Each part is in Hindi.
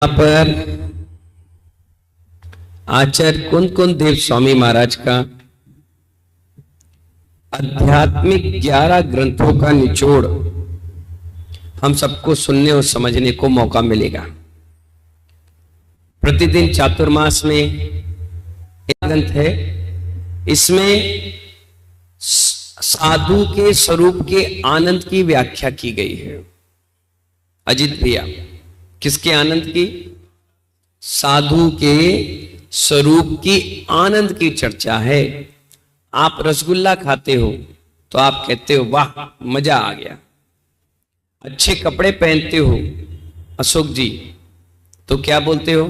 यहाँ पर आचार्य कुंद कुंद देव स्वामी महाराज का आध्यात्मिक 11 ग्रंथों का निचोड़ हम सबको सुनने और समझने को मौका मिलेगा। प्रतिदिन चातुर्मास में एक ग्रंथ है, इसमें साधु के स्वरूप के आनंद की व्याख्या की गई है। अजित भैया, किसके आनंद की? साधु के स्वरूप की आनंद की चर्चा है। आप रसगुल्ला खाते हो तो आप कहते हो वाह मजा आ गया। अच्छे कपड़े पहनते हो अशोक जी तो क्या बोलते हो?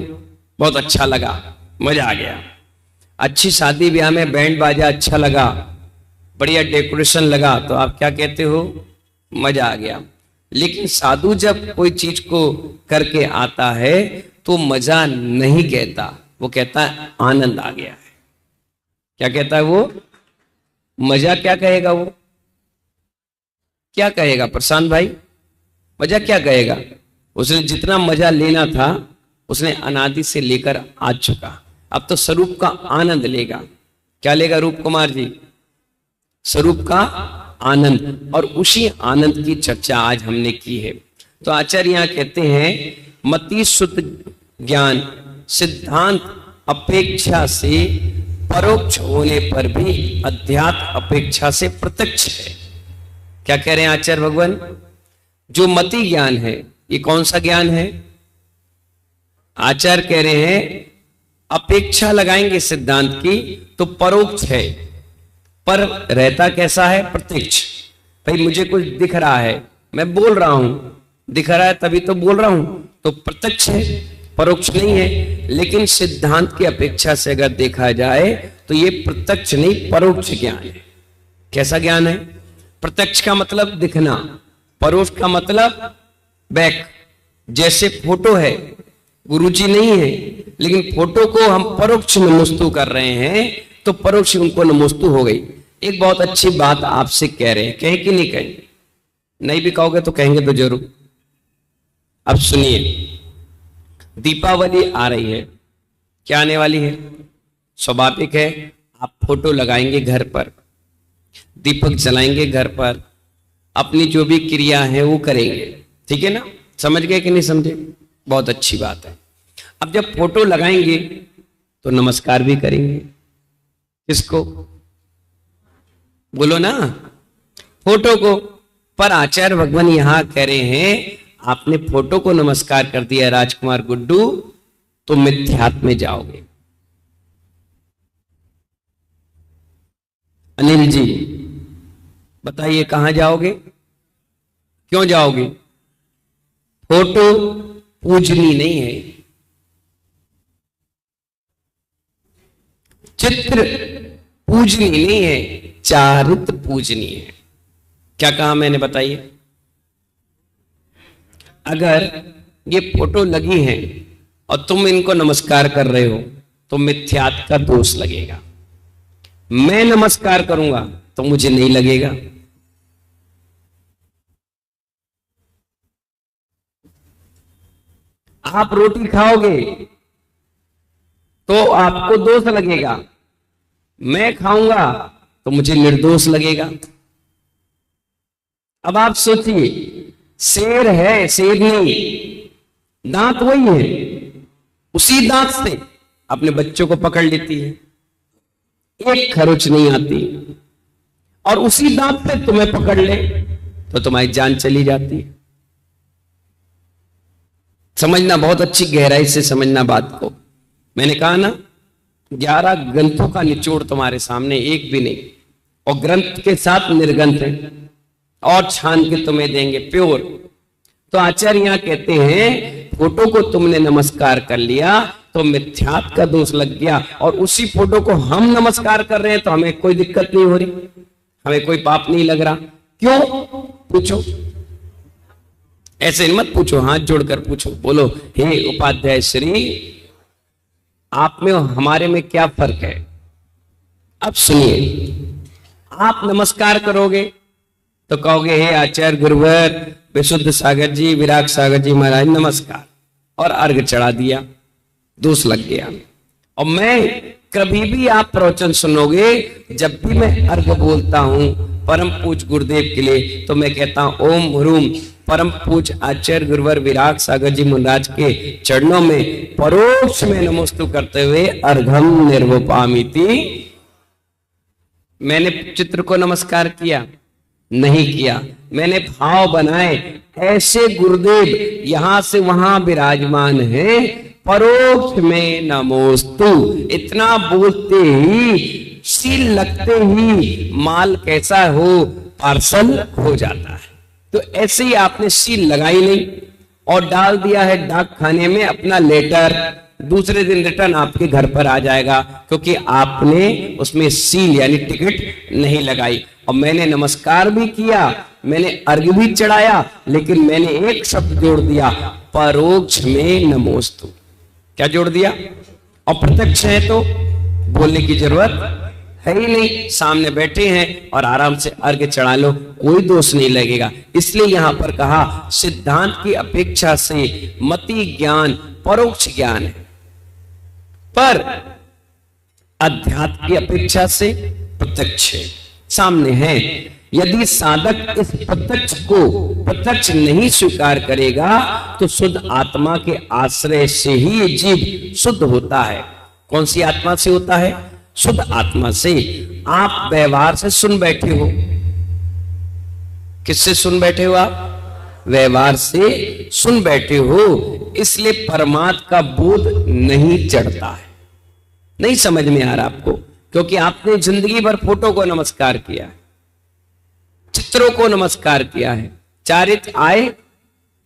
बहुत अच्छा लगा, मजा आ गया। अच्छी शादी ब्याह में बैंड बाजा अच्छा लगा, बढ़िया डेकोरेशन लगा तो आप क्या कहते हो? मजा आ गया। लेकिन साधु जब कोई चीज को करके आता है तो मजा नहीं कहता, वो कहता है आनंद आ गया है। क्या कहता है वो? मजा क्या कहेगा? वो क्या कहेगा प्रशांत भाई? मजा क्या कहेगा? उसने जितना मजा लेना था उसने अनादि से लेकर आ चुका, अब तो स्वरूप का आनंद लेगा। क्या लेगा रूप कुमार जी? स्वरूप का आनंद। और उसी आनंद की चर्चा आज हमने की है। तो आचार्य यहां कहते हैं मति शुद्ध ज्ञान सिद्धांत अपेक्षा से परोक्ष होने पर भी अध्यात्म अपेक्षा से प्रत्यक्ष है। क्या कह रहे हैं आचार्य भगवान? जो मति ज्ञान है ये कौन सा ज्ञान है? आचार्य कह रहे हैं अपेक्षा लगाएंगे सिद्धांत की तो परोक्ष है, पर रहता कैसा है? प्रत्यक्ष। भाई मुझे कुछ दिख रहा है, मैं बोल रहा हूं, दिख रहा है तभी तो बोल रहा हूं, तो प्रत्यक्ष है, परोक्ष नहीं है। लेकिन सिद्धांत की अपेक्षा से अगर देखा जाए तो ये प्रत्यक्ष नहीं परोक्ष ज्ञान है। कैसा ज्ञान है? प्रत्यक्ष का मतलब दिखना, परोक्ष का मतलब बैक। जैसे फोटो है, गुरुजी नहीं है लेकिन फोटो को हम परोक्ष नमस्तु कर रहे हैं तो परोक्ष उनको नमस्तु हो गई। एक बहुत अच्छी बात आपसे कह रहे हैं, कहें कि नहीं कहें? नहीं भी कहोगे तो कहेंगे तो जरूर। अब सुनिए, दीपावली आ रही है। क्या आने वाली है? स्वाभाविक है आप फोटो लगाएंगे घर पर, दीपक जलाएंगे घर पर, अपनी जो भी क्रिया है वो करेंगे। ठीक है ना? समझ गए कि नहीं समझे? बहुत अच्छी बात है। अब जब फोटो लगाएंगे तो नमस्कार भी करेंगे। किसको? बोलो ना, फोटो को। पर आचार्य भगवान यहां कह रहे हैं आपने फोटो को नमस्कार कर दिया राजकुमार गुड्डू तो मिथ्यात्व में जाओगे। अनिल जी बताइए कहां जाओगे? क्यों जाओगे? फोटो पूजनी नहीं है, चित्र पूजनी नहीं है, चारित्र पूजनी है। क्या कहा मैंने? बताइए। अगर ये फोटो लगी है और तुम इनको नमस्कार कर रहे हो तो मिथ्यात्व का दोष लगेगा। मैं नमस्कार करूंगा तो मुझे नहीं लगेगा। आप रोटी खाओगे तो आपको दोष लगेगा, मैं खाऊंगा तो मुझे निर्दोष लगेगा। अब आप सोचिए, शेर है, शेर नहीं, दांत वही है, उसी दांत से अपने बच्चों को पकड़ लेती है, एक खरोच नहीं आती, और उसी दांत से तुम्हें पकड़ ले तो तुम्हारी जान चली जाती है। समझना, बहुत अच्छी गहराई से समझना बात को। मैंने कहा ना 11 ग्रंथों का निचोड़ तुम्हारे सामने, एक भी नहीं, और ग्रंथ के साथ निर्ग्रंथ है और छान के तुम्हें देंगे प्योर। तो आचार्य यहां कहते हैं फोटो को तुमने नमस्कार कर लिया तो मिथ्यात्व का दोष लग गया, और उसी फोटो को हम नमस्कार कर रहे हैं तो हमें कोई दिक्कत नहीं हो रही, हमें कोई पाप नहीं लग रहा। क्यों? पूछो, ऐसे मत पूछो, हाथ जोड़कर पूछो। बोलो हे उपाध्याय श्री, आप में और हमारे में क्या फर्क है? अब सुनिए, आप नमस्कार करोगे तो कहोगे हे आचार्य गुरुवर विशुद्ध सागर जी, विराग सागर जी महाराज नमस्कार, और अर्घ चढ़ा दिया, दोष लग गया। और मैं कभी भी आप प्रवचन सुनोगे, जब भी मैं अर्घ बोलता हूं परम पूज गुरुदेव के लिए, तो मैं कहता हूं ओम ह्रूम परम पूज आचार्य गुरुवर विराग सागर जी महाराज के चरणों में परोक्ष में नमोस्तु करते हुए अर्घम निर्वपामिति। मैंने चित्र को नमस्कार किया नहीं किया, मैंने भाव बनाए, ऐसे गुरुदेव यहां से वहां विराजमान है, परोक्ष में नमोस्तु इतना बोलते ही, सील लगते ही माल कैसा हो, पार्सल हो जाता है। तो ऐसे ही आपने सील लगाई नहीं और डाल दिया है डाक खाने में अपना लेटर, दूसरे दिन रिटर्न आपके घर पर आ जाएगा, क्योंकि आपने उसमें सील यानी टिकट नहीं लगाई। और मैंने नमस्कार भी किया, मैंने अर्घ भी चढ़ाया, लेकिन मैंने एक शब्द जोड़ दिया, परोक्ष में नमोस्तु। क्या जोड़ दिया? और प्रत्यक्ष है तो बोलने की जरूरत है ही नहीं, सामने बैठे हैं और आराम से अर्घ चढ़ा लो, कोई दोष नहीं लगेगा। इसलिए यहां पर कहा सिद्धांत की अपेक्षा से मति ज्ञान परोक्ष ज्ञान है, पर अध्यात्म की अपेक्षा से प्रत्यक्ष है, सामने है। यदि साधक इस प्रत्यक्ष को प्रत्यक्ष नहीं स्वीकार करेगा तो शुद्ध आत्मा के आश्रय से ही जीव शुद्ध होता है। कौन सी आत्मा से होता है? शुद्ध आत्मा से। आप व्यवहार से सुन बैठे हो, किससे सुन बैठे हो? आप व्यवहार से सुन बैठे हो, इसलिए परमात्मा का बोध नहीं चढ़ता है, नहीं समझ में आ रहा आपको, क्योंकि आपने जिंदगी भर फोटो को नमस्कार किया है, चित्रों को नमस्कार किया है। चारित्र आए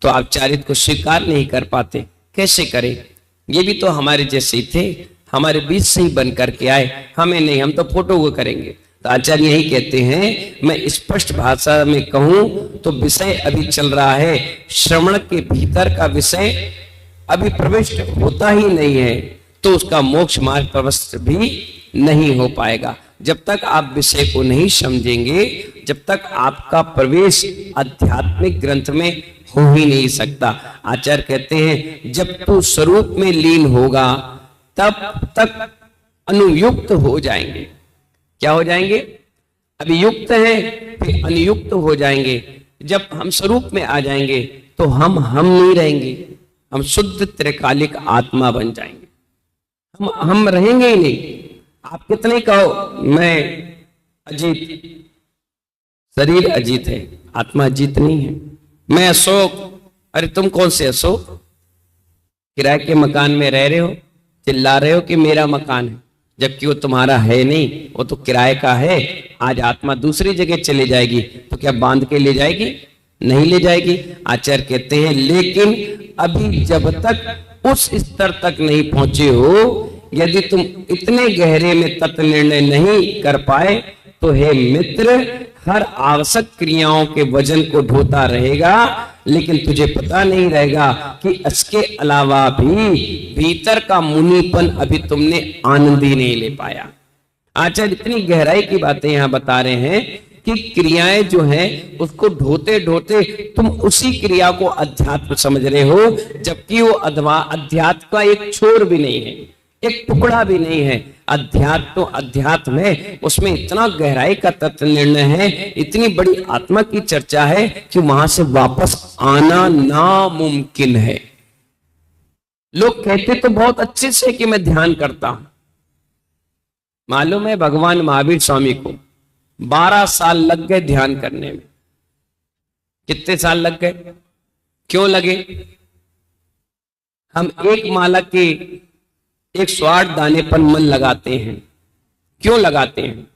तो आप चारित्र को स्वीकार नहीं कर पाते, कैसे करें? ये भी तो हमारे जैसे ही थे, हमारे बीच से ही बन करके आए, हमें नहीं, हम तो फोटो को करेंगे। तो आचार्य यही कहते हैं, मैं स्पष्ट भाषा में कहूं तो विषय अभी चल रहा है, श्रवण के भीतर का विषय अभी प्रविष्ट होता ही नहीं है, तो उसका मोक्ष मार्ग प्रविष्ट भी नहीं हो पाएगा। जब तक आप विषय को नहीं समझेंगे, जब तक आपका प्रवेश आध्यात्मिक ग्रंथ में हो ही नहीं सकता। आचार्य कहते हैं, जब तू स्वरूप में लीन होगा तब तक अनुयुक्त हो जाएंगे। क्या हो जाएंगे? अभी युक्त है, फिर अनुयुक्त हो जाएंगे। जब हम स्वरूप में आ जाएंगे तो हम नहीं रहेंगे, हम शुद्ध त्रिकालिक आत्मा बन जाएंगे, हम रहेंगे ही नहीं। आप कितने कहो मैं अजीत, शरीर अजीत है, आत्मा अजीत नहीं है। मैं अशोक, अरे तुम कौन से अशोक? किराए के मकान में रह रहे हो, चिल्ला रहे हो कि मेरा मकान है, जबकि वो तुम्हारा है नहीं, वो तो किराए का है। आज आत्मा दूसरी जगह चली जाएगी तो क्या बांध के ले जाएगी? नहीं ले जाएगी। आचार्य कहते हैं, लेकिन अभी जब तक उस स्तर तक नहीं पहुंचे हो, यदि तुम इतने गहरे में तत्व निर्णय नहीं कर पाए तो हे मित्र, हर आवश्यक क्रियाओं के वजन को ढोता रहेगा, लेकिन तुझे पता नहीं रहेगा कि इसके अलावा भी भीतर का मुनिपन अभी तुमने आनंद ही नहीं ले पाया। आचार्य इतनी गहराई की बातें यहां बता रहे हैं कि क्रियाएं जो हैं उसको ढोते ढोते तुम उसी क्रिया को अध्यात्म समझ रहे हो, जबकि वो अध्यात्म का एक छोर भी नहीं है, एक टुकड़ा भी नहीं है। अध्यात्म तो अध्यात्म है, उसमें इतना गहराई का तत्व निर्णय है, इतनी बड़ी आत्मा की चर्चा है कि वहां से वापस आना नामुमकिन है। लोग कहते तो बहुत अच्छे से कि मैं ध्यान करता हूं। मालूम है भगवान महावीर स्वामी को 12 साल लग गए ध्यान करने में। कितने साल लग गए? क्यों लगे? हम एक माला के 108 दाने पर मन लगाते हैं। क्यों लगाते हैं?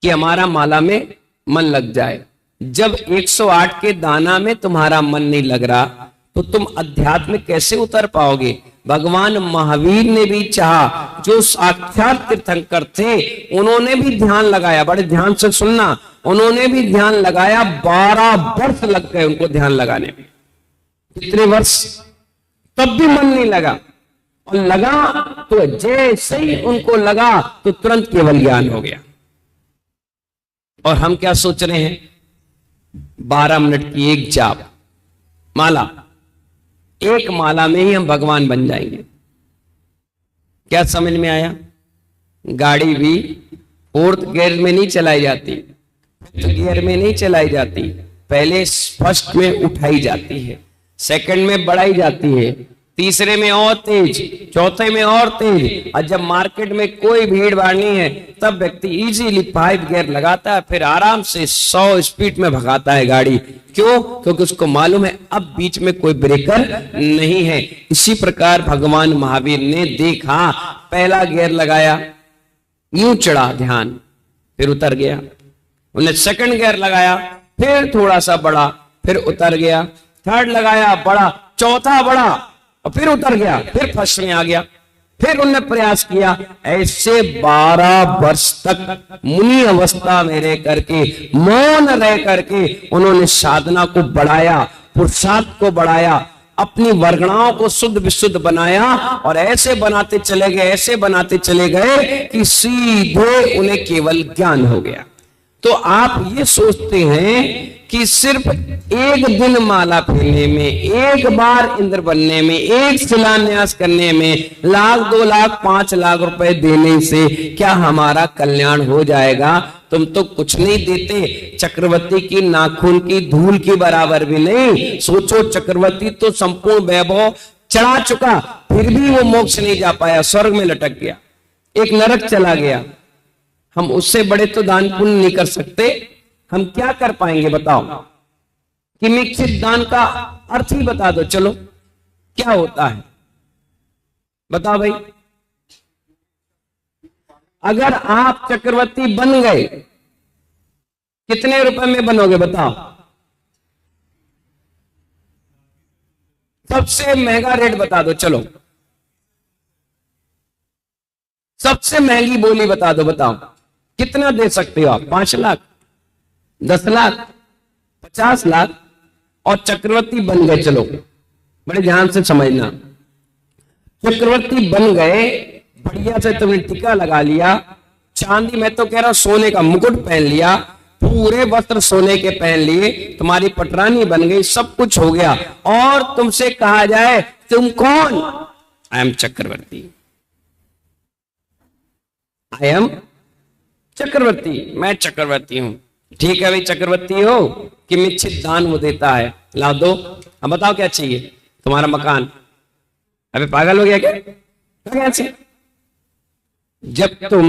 कि हमारा माला में मन लग जाए। जब 108 के दाना में तुम्हारा मन नहीं लग रहा तो तुम अध्यात्म में कैसे उतर पाओगे? भगवान महावीर ने भी चाहा, जो साक्षात तीर्थंकर थे उन्होंने भी ध्यान लगाया, बड़े ध्यान से सुनना, उन्होंने भी ध्यान लगाया, 12 वर्ष लग गए उनको ध्यान लगाने में। कितने वर्ष? तब भी मन नहीं लगा, और लगा तो जैसे ही उनको लगा तो तुरंत केवल ज्ञान हो गया। और हम क्या सोच रहे हैं? 12 मिनट की एक जाप माला, एक माला में ही हम भगवान बन जाएंगे। क्या समझ में आया? गाड़ी भी फोर्थ गियर में नहीं चलाई जाती, फिफ्थ गियर में नहीं चलाई जाती, पहले फर्स्ट में उठाई जाती है, सेकंड में बढ़ाई जाती है, तीसरे में और तेज, चौथे में और तेज, और जब मार्केट में कोई भीड़ भाड़ नहीं है तब व्यक्ति इजीली 5 गियर लगाता है, फिर आराम से 100 स्पीड में भगाता है गाड़ी। क्यों? क्योंकि उसको मालूम है अब बीच में कोई ब्रेकर नहीं है। इसी प्रकार भगवान महावीर ने देखा, पहला गियर लगाया, यूं चढ़ा ध्यान, फिर उतर गया। उन्हें सेकंड गियर लगाया, फिर थोड़ा सा बढ़ा, फिर उतर गया, थर्ड लगाया, बढ़ा, चौथा बढ़ा और फिर उतर गया, फिर फर्स्ट में आ गया, फिर उन्होंने प्रयास किया। ऐसे 12 वर्ष तक मुनि अवस्था में रह करके, मौन रह करके उन्होंने साधना को बढ़ाया, पुरुषार्थ को बढ़ाया, अपनी वर्गणाओं को शुद्ध विशुद्ध बनाया, और ऐसे बनाते चले गए, ऐसे बनाते चले गए कि सीधे उन्हें केवल ज्ञान हो गया। तो आप ये सोचते हैं कि सिर्फ एक दिन माला फेरने में, एक बार इंद्र बनने में, एक शिलान्यास करने में, 1 लाख 2 लाख 5 लाख रुपए देने से क्या हमारा कल्याण हो जाएगा? तुम तो कुछ नहीं देते, चक्रवर्ती की नाखून की धूल की बराबर भी नहीं। सोचो, चक्रवर्ती तो संपूर्ण वैभव चढ़ा चुका, फिर भी वो मोक्ष नहीं जा पाया, स्वर्ग में लटक गया, एक नरक चला गया। हम उससे बड़े तो दान पुण्य नहीं कर सकते, हम क्या कर पाएंगे बताओ? कि मिक्षित दान का अर्थ ही बता दो, चलो क्या होता है बताओ भाई। अगर आप चक्रवर्ती बन गए, कितने रुपए में बनोगे बताओ? सबसे महंगा रेट बता दो, चलो सबसे महंगी बोली बता दो, बताओ कितना दे सकते हो आप? 5 लाख, 10 लाख, 50 लाख? और चक्रवर्ती बन गए, चलो बड़े ध्यान से समझना, चक्रवर्ती बन गए, बढ़िया से तुमने टीका लगा लिया, चांदी, मैं तो कह रहा हूं सोने का मुकुट पहन लिया, पूरे वस्त्र सोने के पहन लिए, तुम्हारी पटरानी बन गई, सब कुछ हो गया, और तुमसे कहा जाए तुम कौन? I am Chakraborty, I am चक्रवर्ती, मैं चक्रवर्ती हूं। ठीक है भाई, चक्रवर्ती हो कि मिच्छित दान वो देता है, ला दो। अब बताओ क्या चाहिए? तुम्हारा मकान। अबे पागल हो गया क्या? कैसे? जब तुम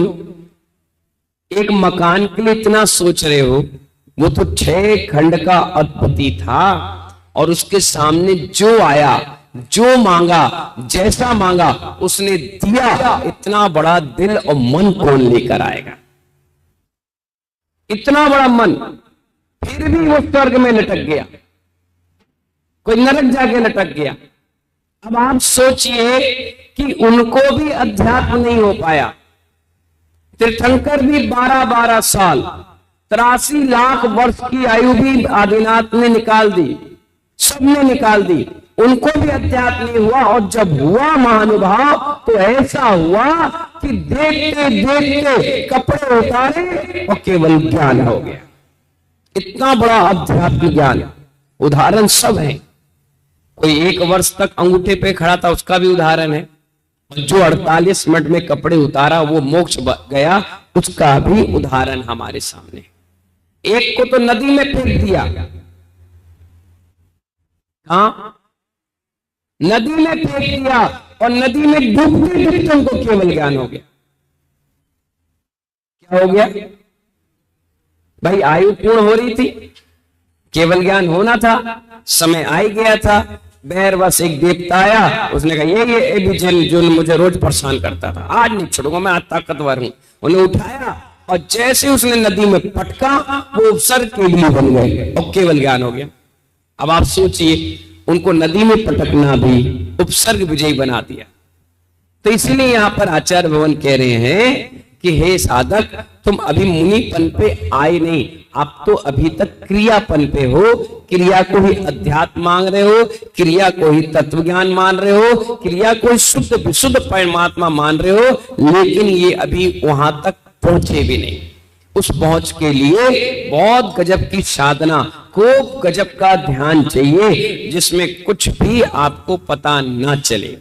एक मकान के लिए इतना सोच रहे हो, वो तो 6 खंड का अधिपति था, और उसके सामने जो आया, जो मांगा, जैसा मांगा उसने दिया। इतना बड़ा दिल और मन कौन लेकर आएगा? इतना बड़ा मन, फिर भी वो स्वर्ग में लटक गया, कोई नरक जाके लटक गया। अब आप सोचिए कि उनको भी अध्यात्म नहीं हो पाया। तीर्थंकर भी 12-12 साल, 83 लाख वर्ष की आयु भी आदिनाथ ने निकाल दी, सबने निकाल दी, उनको भी अध्यात्म नहीं हुआ। और जब हुआ महानुभाव, तो ऐसा हुआ कि देखते देखते कपड़े उतारे और केवल ज्ञान हो गया। इतना बड़ा अध्यात्म ज्ञान, उदाहरण सब है। कोई 1 वर्ष तक अंगूठे पे खड़ा था, उसका भी उदाहरण है। जो 48 मिनट में कपड़े उतारा वो मोक्ष गया, उसका भी उदाहरण हमारे सामने। एक को तो नदी में फेंक दिया, हाँ नदी में फेंक दिया, और नदी में डूबते डूबते उनको केवल ज्ञान हो गया। क्या हो गया भाई? आयु पूर्ण हो रही थी, केवल ज्ञान होना था, समय आ ही गया था। बस एक देवता आया, उसने कहा ये भी जो मुझे रोज परेशान करता था, आज नहीं छोड़ूंगा, मैं आज ताकतवर हूं। उन्हें उठाया, और जैसे उसने नदी में पटका, वो उपसर्ग के लिए बन गए और केवल ज्ञान हो गया। अब आप सोचिए, उनको नदी में पटकना भी उपसर्ग विजयी बना दिया। तो इसलिए यहां पर आचार्य भगवान कह रहे हैं कि हे साधक, तुम अभी मुनिपन पे आए नहीं, आप तो अभी तक क्रियापन पे हो। क्रिया को ही अध्यात्म मान रहे हो, क्रिया को ही तत्व ज्ञान मान रहे हो, क्रिया को ही शुद्ध विशुद्ध परमात्मा मान रहे हो, लेकिन ये अभी वहां तक पहुंचे भी नहीं। उस पहुंच के लिए बहुत गजब की साधना, खूब गजब का ध्यान चाहिए जिसमें कुछ भी आपको पता ना चले,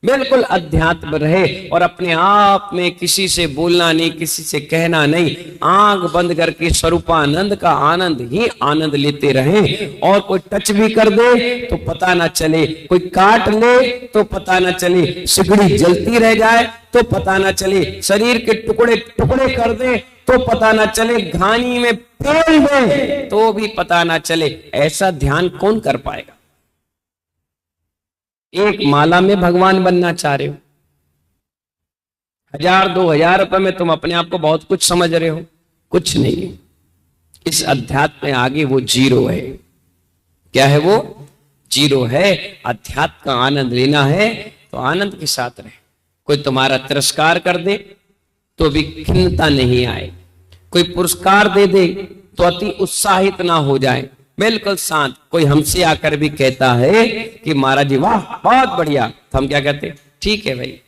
बिल्कुल अध्यात्म रहे और अपने आप में किसी से बोलना नहीं, किसी से कहना नहीं, आंख बंद करके स्वरूपानंद का आनंद ही आनंद लेते रहें। और कोई टच भी कर दे तो पता ना चले, कोई काट ले तो पता ना चले, सिगड़ी जलती रह जाए तो पता ना चले, शरीर के टुकड़े टुकड़े कर दे तो पता ना चले, घानी में फेल दे तो भी पता ना चले। ऐसा ध्यान कौन कर पाएगा? एक माला में भगवान बनना चाह रहे हो, 1000-2000 रुपए में तुम अपने आप को बहुत कुछ समझ रहे हो, कुछ नहीं। इस अध्यात्म में आगे वो जीरो है। क्या है वो? जीरो है। अध्यात्म का आनंद लेना है तो आनंद के साथ रहे। कोई तुम्हारा तिरस्कार कर दे तो भी खिन्नता नहीं आए, कोई पुरस्कार दे दे तो अति उत्साहित ना हो जाए, बिल्कुल शांत। कोई हमसे आकर भी कहता है कि महाराज जी वाह बहुत बढ़िया, तो हम क्या कहते? ठीक है भाई।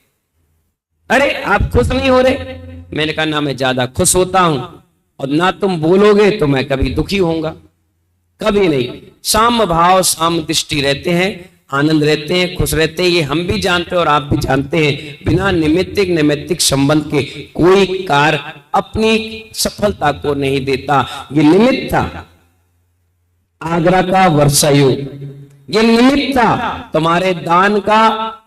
अरे आप खुश नहीं हो रहे? मैंने कहा ना मैं ज्यादा खुश होता हूं और ना तुम बोलोगे तो मैं कभी दुखी होऊंगा, कभी नहीं। साम भाव साम दृष्टि रहते हैं, आनंद रहते हैं, खुश रहते हैं, ये हम भी जानते हैं और आप भी जानते हैं। बिना निमित्तिक संबंध के कोई कार्य अपनी सफलता को नहीं देता। ये निमित्त था आगरा का वर्षा युग, ये निमित्त था तुम्हारे दान का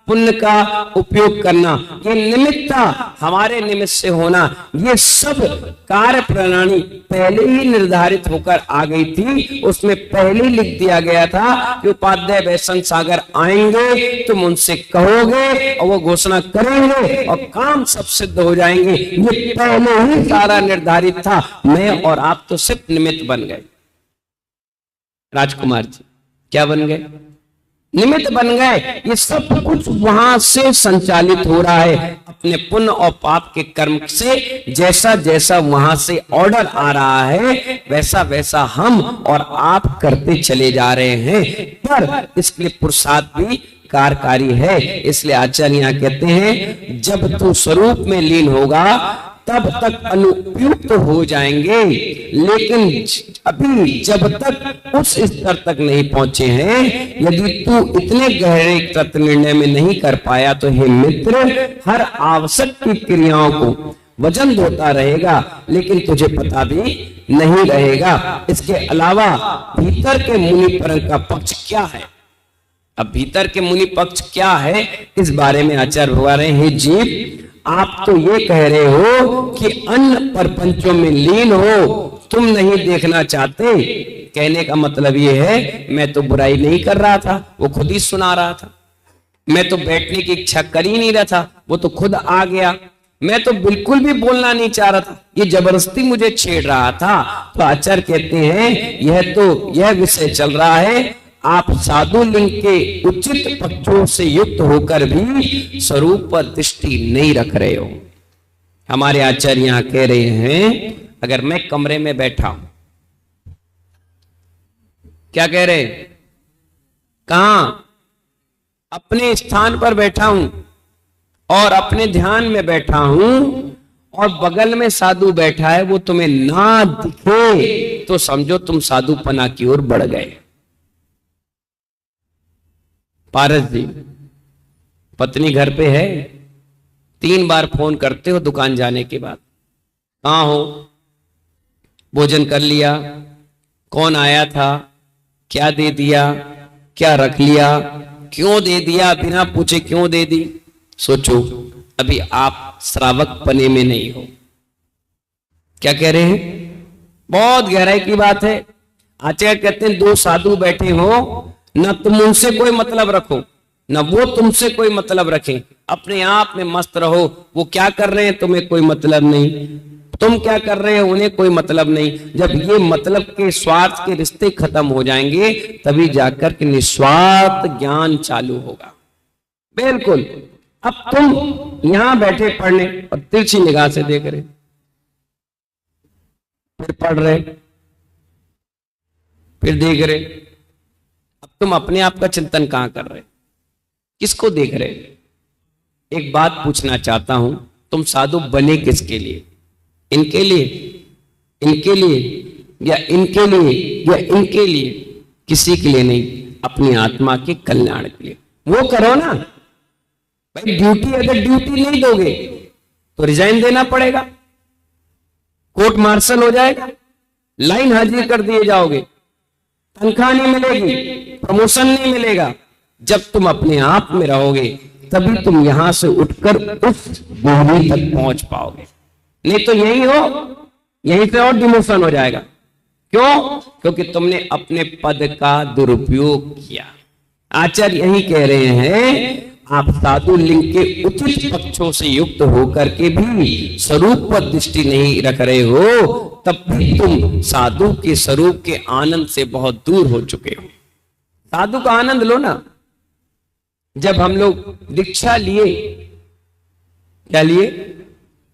पुण्य का उपयोग करना, ये निमित्त था हमारे निमित्त से होना। ये सब कार्य प्रणाली पहले ही निर्धारित होकर आ गई थी। उसमें पहले ही लिख दिया गया था कि उपाध्याय वैष्णव सागर आएंगे, तुम उनसे कहोगे और वो घोषणा करेंगे और काम सब सिद्ध हो जाएंगे। ये पहले ही सारा निर्धारित था। मैं और आप तो सिर्फ निमित्त बन गए। राजकुमार जी क्या बन गए? निमित्त बन गए। ये सब कुछ वहां से संचालित हो रहा है अपने पुण्य और पाप के कर्म से। जैसा जैसा वहां से ऑर्डर आ रहा है वैसा वैसा हम और आप करते चले जा रहे हैं, पर इसके लिए पुरुषार्थ भी कार्यकारी है। इसलिए आचार्य यहाँ कहते हैं जब तू स्वरूप में लीन होगा तब तक अनुपयुक्त हो जाएंगे, लेकिन अभी जब तक उस स्तर तक नहीं पहुंचे हैं, यदि तू इतने गहरे तत्व निर्णय में नहीं कर पाया तो हे मित्र, हर आवश्यक की क्रियाओं को वजन होता रहेगा लेकिन तुझे पता भी नहीं रहेगा। इसके अलावा भीतर के मुनि परंग का पक्ष क्या है? अब भीतर के मुनि पक्ष क्या है इस बारे में आचार्य भगवान हे जीव, आप तो ये कह रहे हो कि अन्य परपंचों में लीन हो, तुम नहीं देखना चाहते। कहने का मतलब ये है मैं तो बुराई नहीं कर रहा था, वो खुद ही सुना रहा था। मैं तो बैठने की इच्छा कर ही नहीं रहा था, वो तो खुद आ गया। मैं तो बिल्कुल भी बोलना नहीं चाह रहा था, ये जबरदस्ती मुझे छेड़ रहा था। तो आचार्य कहते हैं यह विषय चल रहा है, आप साधु लिंग के उचित पक्षों से युक्त होकर भी स्वरूप पर दृष्टि नहीं रख रहे हो। हमारे आचार्य यहां कह रहे हैं अगर मैं कमरे में बैठा हूं, क्या कह रहे? कहां? अपने स्थान पर बैठा हूं और अपने ध्यान में बैठा हूं और बगल में साधु बैठा है, वो तुम्हें ना दिखे तो समझो तुम साधुपना की ओर बढ़ गए। पारस जी पत्नी घर पे है, 3 बार फोन करते हो दुकान जाने के बाद, कहां हो, भोजन कर लिया, कौन आया था, क्या दे दिया, क्या रख लिया, क्यों दे दिया, बिना पूछे क्यों दे दी। सोचो अभी आप श्रावक पने में नहीं हो। क्या कह रहे हैं? बहुत गहराई की बात है। आचार्य कहते हैं 2 साधु बैठे हो, न तुम उनसे कोई मतलब रखो न वो तुमसे कोई मतलब रखें, अपने आप में मस्त रहो। वो क्या कर रहे हैं तुम्हें कोई मतलब नहीं, तुम क्या कर रहे हो उन्हें कोई मतलब नहीं। जब ये मतलब के स्वार्थ के रिश्ते खत्म हो जाएंगे तभी जाकर के निस्वार्थ ज्ञान चालू होगा। बिल्कुल। अब तुम यहां बैठे पढ़ने और तिरछी निगाह से देख रहे, फिर पढ़ रहे, फिर देख रहे, अब तुम अपने आप का चिंतन कहां कर रहे, किसको देख रहे? एक बात पूछना चाहता हूं, तुम साधु बने किसके लिए? इनके लिए, इनके लिए या इनके लिए या इनके लिए, किसी के लिए नहीं, अपनी आत्मा के कल्याण के लिए वो करो ना भाई। ड्यूटी अगर ड्यूटी नहीं दोगे तो रिजाइन देना पड़ेगा, कोर्ट मार्शल हो जाएगा, लाइन हाजिर कर दिए जाओगे, तनख्वाह नहीं मिलेगी, प्रमोशन नहीं मिलेगा। जब तुम अपने आप में रहोगे तभी तुम यहां से उठकर उस भूमि तक पहुंच पाओगे, नहीं तो यही हो, यहीं से और डिमोशन हो जाएगा। क्यों? क्योंकि तुमने अपने पद का दुरुपयोग किया। आचार्य यही कह रहे हैं, आप साधु लिंग के उचित पक्षों से युक्त होकर के भी स्वरूप पर दृष्टि नहीं रख रहे हो, तब भी तुम साधु के स्वरूप के आनंद से बहुत दूर हो चुके हो। साधु का आनंद लो ना। जब हम लोग दीक्षा लिए, क्या लिए?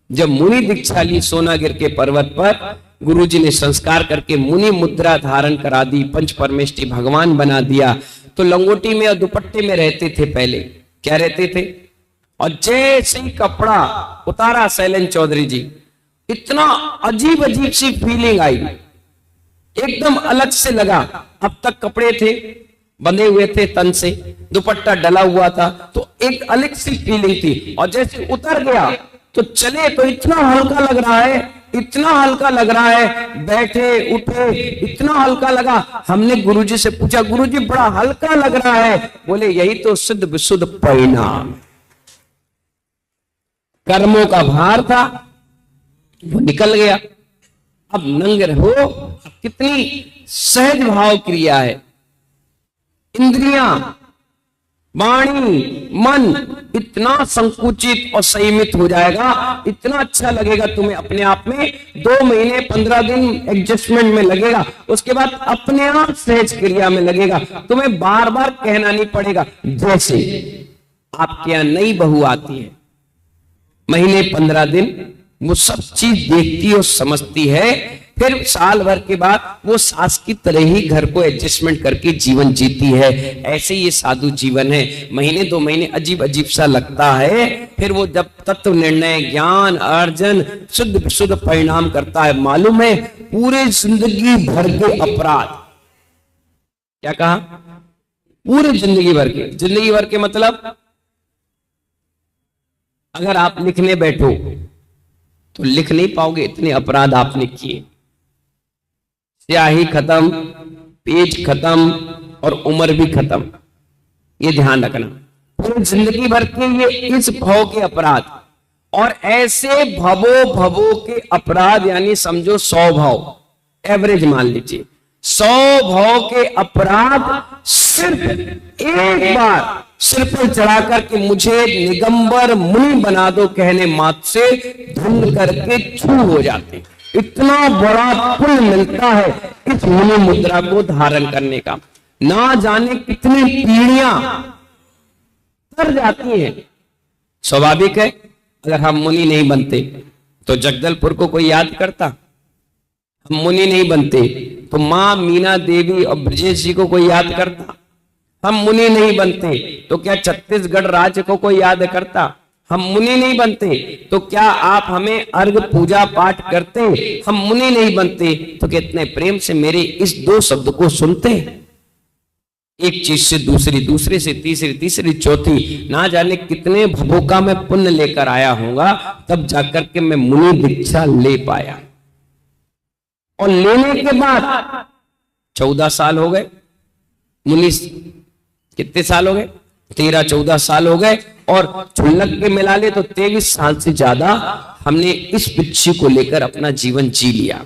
जब मुनि दीक्षा ली सोनागिर के पर्वत पर, गुरुजी ने संस्कार करके मुनि मुद्रा धारण करा दी, पंच परमेष्टि भगवान बना दिया। तो लंगोटी में और दुपट्टे में रहते थे पहले, क्या रहते थे? और जैसे ही कपड़ा उतारा शैलेंद्र चौधरी जी, इतना अजीब अजीब सी फीलिंग आई, एकदम अलग से लगा। अब तक कपड़े थे, बंधे हुए थे तन से, दुपट्टा डला हुआ था, तो एक अलग सी फीलिंग थी। और जैसे उतर गया तो चले तो इतना हल्का लग रहा है, इतना हल्का लग रहा है, बैठे उठे इतना हल्का लगा। हमने गुरुजी से पूछा, गुरुजी बड़ा हल्का लग रहा है। बोले यही तो शुद्ध विशुद्ध परिणाम, कर्मों का भार था वो निकल गया। अब नंगे रहो, अब कितनी सहज भाव क्रिया है। इंद्रियां, वाणी, मन इतना संकुचित और संयमित हो जाएगा, इतना अच्छा लगेगा तुम्हें अपने आप में। 2 महीने 15 दिन एडजस्टमेंट में लगेगा, उसके बाद अपने आप सहज क्रिया में लगेगा। तुम्हें बार बार कहना नहीं पड़ेगा। जैसे आपके यहां नई बहू आती है, महीने 15 दिन वो सब चीज देखती और समझती है, फिर साल भर के बाद वो सास की तरह ही घर को एडजस्टमेंट करके जीवन जीती है। ऐसे ये साधु जीवन है। महीने 2 महीने अजीब अजीब सा लगता है, फिर वो जब तत्व निर्णय, ज्ञान अर्जन, शुद्ध शुद्ध परिणाम करता है, मालूम है पूरे जिंदगी भर के अपराध, क्या कहा? पूरे जिंदगी भर के, जिंदगी भर के मतलब अगर आप लिखने बैठो तो लिख नहीं पाओगे, इतने अपराध आपने किए। स्याही खत्म, पेज खत्म और उम्र भी खत्म, ये ध्यान रखना। पूरी जिंदगी भर के ये इस भव के अपराध, और ऐसे भवो भवो के अपराध, यानी समझो 100 भव, एवरेज मान लीजिए 100 भव के अपराध सिर्फ एक बार सिर पर चढ़ा करके मुझे निगंबर मुनि बना दो कहने मात्र से धुंध करके छू हो जाते। इतना बड़ा पुण्य मिलता है इस मुनि मुद्रा को धारण करने का। ना जाने कितनी पीढ़ियां तर जाती हैं। स्वाभाविक है, अगर हम मुनि नहीं बनते तो जगदलपुर को कोई याद करता? हम मुनि नहीं बनते तो मां मीना देवी और ब्रजेश जी को कोई याद करता? हम मुनि नहीं बनते तो क्या छत्तीसगढ़ राज्य को कोई याद करता? हम मुनि नहीं बनते तो क्या आप हमें अर्घ पूजा पाठ करते? हम मुनि नहीं बनते तो कितने प्रेम से मेरे इस 2 शब्द को सुनते? एक चीज से दूसरी, दूसरे से तीसरी, तीसरी चौथी, ना जाने कितने भवों का मैं पुण्य लेकर आया होगा, तब जाकर के मैं मुनि दीक्षा ले पाया। और लेने के बाद 14 साल हो गए, मुनि कितने साल हो गए? 13-14 साल हो गए, और छुल्लक के मिला ले तो 23 साल से ज्यादा हमने इस पिच्छी को लेकर अपना जीवन जी लिया।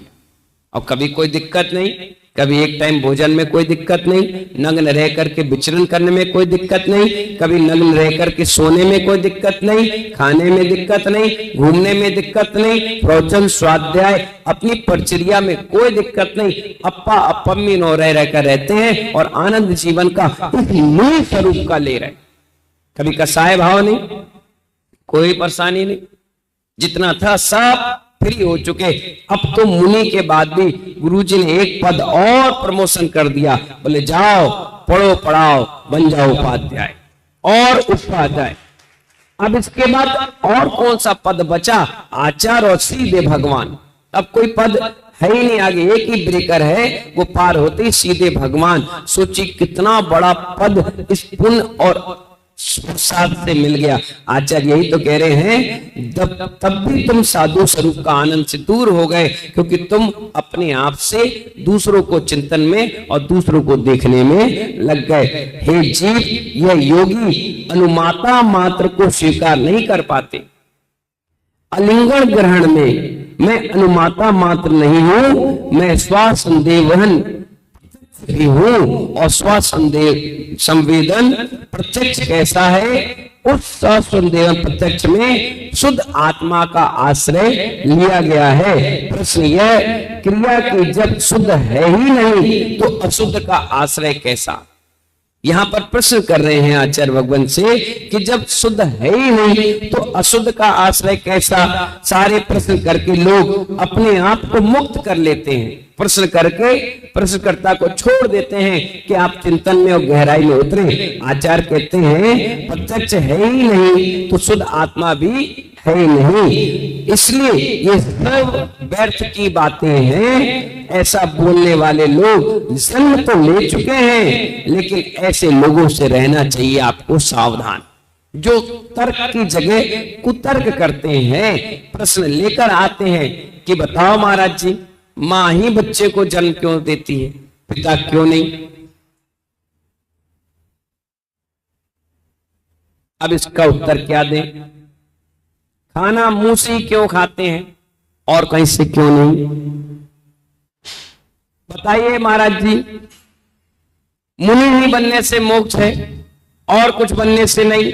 और कभी कोई दिक्कत नहीं, कभी एक टाइम भोजन में कोई दिक्कत नहीं, नग्न रह करके विचरण करने में कोई दिक्कत नहीं, कभी नग्न रह करके सोने में कोई दिक्कत नहीं, खाने में दिक्कत नहीं, घूमने में दिक्कत नहीं, प्रवचन स्वाध्याय अपनी परिचर्या में कोई दिक्कत नहीं। अप्पा अपम्मी नो रहकर रहते हैं और आनंद जीवन का इस मूल स्वरूप का ले रहे। कभी कसाय भाव नहीं, कोई परेशानी नहीं, जितना था सब फ्री हो चुके। अब तो मुनि के बाद भी गुरुजी ने एक पद और प्रमोशन कर दिया, बोले जाओ पढ़ो पढ़ाओ बन जाओ उपाध्याय और उपाध्याय। अब इसके बाद और कौन सा पद बचा? आचार्य और सीधे भगवान। अब कोई पद है ही नहीं, आगे एक ही ब्रेकर है, वो पार होते ही सीधे भगवान। सोचिए कितना बड़ा पद इस पुण्य और प्रसाद से मिल गया। आचार्य यही तो कह रहे हैं, तब भी तुम साधु स्वरूप का आनंद से दूर हो गए, क्योंकि तुम अपने आप से दूसरों को चिंतन में और दूसरों को देखने में लग गए। हे जीव, यह योगी अनुमाता मात्र को स्वीकार नहीं कर पाते। अलिंगन ग्रहण में मैं अनुमाता मात्र नहीं हूं, मैं स्वसंदेवहन भी हूं। और संवेदन प्रत्यक्ष कैसा है? उस स्वसंदेवन प्रत्यक्ष में शुद्ध आत्मा का आश्रय लिया गया है। प्रश्न यह, क्रिया की जब शुद्ध है ही नहीं तो अशुद्ध का आश्रय कैसा? यहां पर प्रश्न कर रहे हैं आचार्य भगवान से कि जब शुद्ध है ही नहीं तो अशुद्ध का आश्रय कैसा? सारे प्रश्न करके लोग अपने आप को मुक्त कर लेते हैं। प्रश्न करके प्रश्नकर्ता को छोड़ देते हैं कि आप चिंतन में और गहराई में उतरे। आचार्य कहते हैं प्रत्यक्ष है ही नहीं तो शुद्ध आत्मा भी है ही नहीं, इसलिए ये सब व्यर्थ की बातें हैं। ऐसा बोलने वाले लोग जन्म तो ले चुके हैं, लेकिन ऐसे लोगों से रहना चाहिए आपको सावधान, जो तर्क की जगह कुतर्क करते हैं। प्रश्न लेकर आते हैं कि बताओ महाराज जी, मां ही बच्चे को जन्म क्यों देती है, पिता क्यों नहीं? अब इसका उत्तर क्या दें? खाना मुंह से क्यों खाते हैं और कहीं से क्यों नहीं? बताइए महाराज जी, मुनि ही बनने से मोक्ष है और कुछ बनने से नहीं?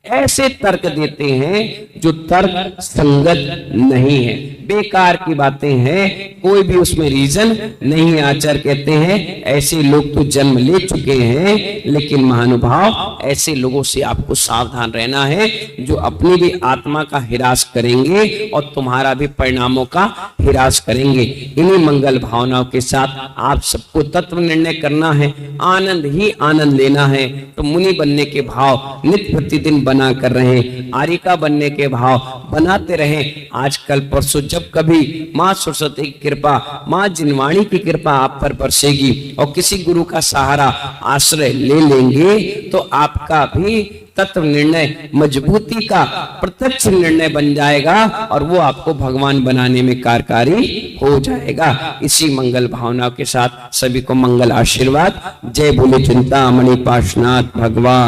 ऐसे तर्क देते हैं जो तर्क संगत नहीं है, बेकार की बातें हैं, कोई भी उसमें रीजन नहीं। आचार्य कहते हैं ऐसे लोग तो जन्म ले चुके हैं, लेकिन महानुभाव ऐसे लोगों से आपको सावधान रहना है, जो अपनी भी आत्मा का हिरास करेंगे और तुम्हारा भी परिणामों का हिरास करेंगे। इन्हीं मंगल भावनाओं के साथ आप सबको तत्व निर्णय करना है, आनंद ही आनंद लेना है। तो मुनि बनने के भाव नित्य प्रतिदिन बना कर रहे, आर्यिका बनने के भाव बनाते रहे। आजकल परसों जब कभी मां सरस्वती की कृपा, मां जिनवाणी की कृपा आप पर बरसेगी और किसी गुरु का सहारा आश्रय ले लेंगे, तो आपका भी तत्व निर्णय मजबूती का प्रत्यक्ष निर्णय बन जाएगा और वो आपको भगवान बनाने में कारकारी हो जाएगा। इसी मंगल भावना के साथ सभी को मंगल आशीर्वाद। जय बोले चिंतामणि पार्श्वनाथ भगवान।